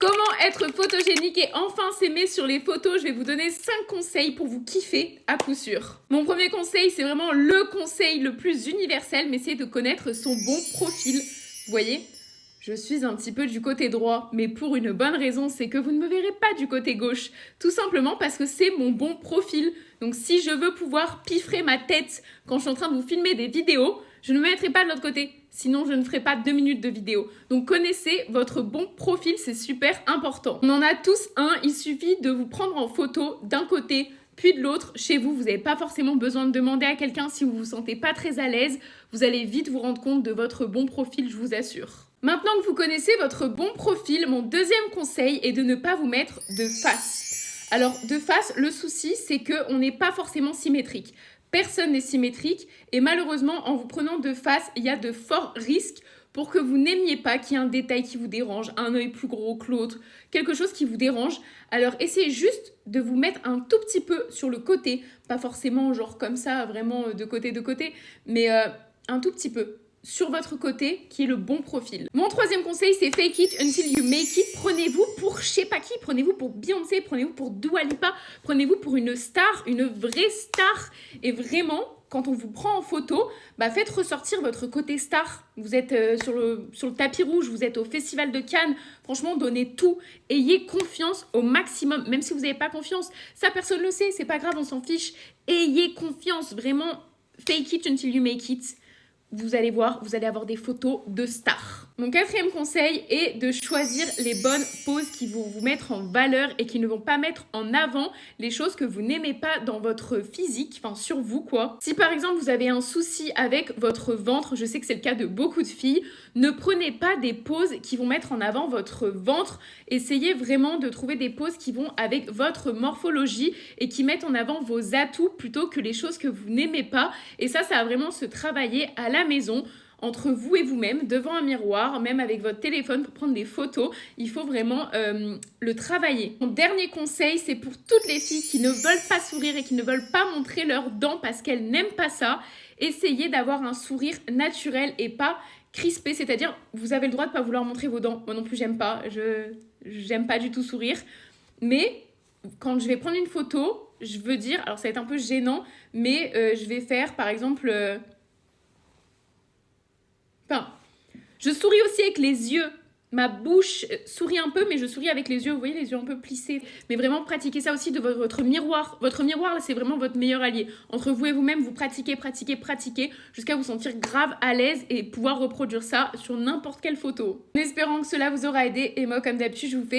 Comment être photogénique et enfin s'aimer sur les photos? Je vais vous donner 5 conseils pour vous kiffer à coup sûr. Mon premier conseil, c'est vraiment le conseil le plus universel, mais c'est de connaître son bon profil. Vous voyez, je suis un petit peu du côté droit, mais pour une bonne raison, c'est que vous ne me verrez pas du côté gauche. Tout simplement parce que c'est mon bon profil. Donc si je veux pouvoir piffrer ma tête quand je suis en train de vous filmer des vidéos, je ne me mettrai pas de l'autre côté. Sinon, je ne ferai pas 2 minutes de vidéo. Donc, connaissez votre bon profil, c'est super important. On en a tous un, il suffit de vous prendre en photo d'un côté, puis de l'autre. Chez vous, vous n'avez pas forcément besoin de demander à quelqu'un si vous ne vous sentez pas très à l'aise. Vous allez vite vous rendre compte de votre bon profil, je vous assure. Maintenant que vous connaissez votre bon profil, mon deuxième conseil est de ne pas vous mettre de face. Alors, de face, le souci, c'est qu'on n'est pas forcément symétrique. Personne n'est symétrique et malheureusement, en vous prenant de face, il y a de forts risques pour que vous n'aimiez pas qu'il y ait un détail qui vous dérange, un œil plus gros que l'autre, quelque chose qui vous dérange. Alors, essayez juste de vous mettre un tout petit peu sur le côté, pas forcément genre comme ça, vraiment de côté, mais un tout petit peu sur votre côté qui est le bon profil. Mon troisième conseil, c'est fake it until you make it. Prenez-vous pour je sais pas qui, prenez-vous pour Beyoncé, prenez-vous pour Dua Lipa, prenez-vous pour une star, une vraie star. Et vraiment, quand on vous prend en photo, faites ressortir votre côté star. Vous êtes sur le tapis rouge, vous êtes au Festival de Cannes. Franchement, donnez tout. Ayez confiance au maximum. Même si vous n'avez pas confiance, ça personne ne le sait, c'est pas grave, on s'en fiche. Ayez confiance, vraiment. Fake it until you make it. Vous allez voir, vous allez avoir des photos de stars. Mon quatrième conseil est de choisir les bonnes poses qui vont vous mettre en valeur et qui ne vont pas mettre en avant les choses que vous n'aimez pas dans votre physique, enfin sur vous quoi. Si par exemple vous avez un souci avec votre ventre, je sais que c'est le cas de beaucoup de filles, ne prenez pas des poses qui vont mettre en avant votre ventre. Essayez vraiment de trouver des poses qui vont avec votre morphologie et qui mettent en avant vos atouts plutôt que les choses que vous n'aimez pas. Et ça va vraiment se travailler à la maison, entre vous et vous-même, devant un miroir, même avec votre téléphone pour prendre des photos. Il faut vraiment le travailler. Mon dernier conseil, c'est pour toutes les filles qui ne veulent pas sourire et qui ne veulent pas montrer leurs dents parce qu'elles n'aiment pas ça. Essayez d'avoir un sourire naturel et pas crispé, c'est-à-dire vous avez le droit de ne pas vouloir montrer vos dents. Moi non plus, j'aime pas. J'aime pas du tout sourire. Mais quand je vais prendre une photo, je veux dire, alors ça va être un peu gênant, mais je vais faire par exemple... je souris aussi avec les yeux. Ma bouche sourit un peu, mais je souris avec les yeux. Vous voyez, les yeux un peu plissés. Mais vraiment, pratiquez ça aussi de votre miroir. Votre miroir, là, c'est vraiment votre meilleur allié. Entre vous et vous-même, vous pratiquez, jusqu'à vous sentir grave à l'aise et pouvoir reproduire ça sur n'importe quelle photo. En espérant que cela vous aura aidé. Et moi, comme d'habitude, je vous fais